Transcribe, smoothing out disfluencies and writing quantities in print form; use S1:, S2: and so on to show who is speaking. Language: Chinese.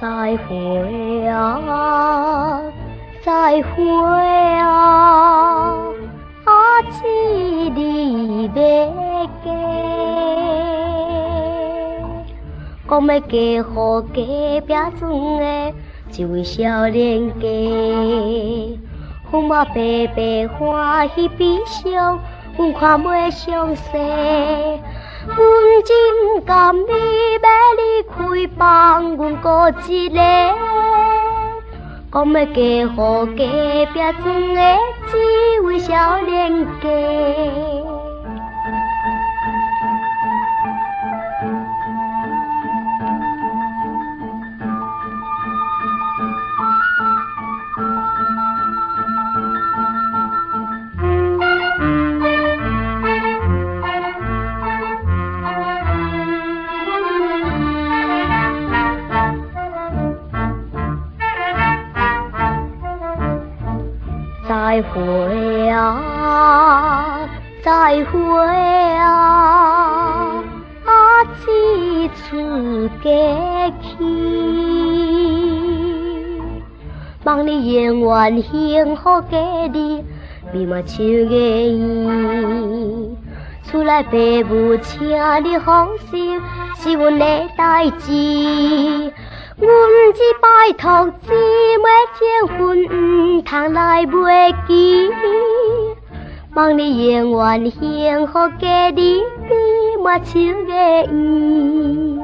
S1: 再会啊，再会啊，阿姊你要嫁，讲要嫁予隔壁庄的一位少年家，父母白白欢喜悲伤，阮看袂详细。阮真甘你要离开，放阮孤一个，讲要嫁予隔壁庄的一位少年家。再会啊，再会啊，阿姊出家去，望你永远幸福家己，美满像个伊。厝内爸母请你放心，是阮的代志。阮只拜托姊妹结婚，唔通来袂记。望你永远幸福家己，美满像个伊。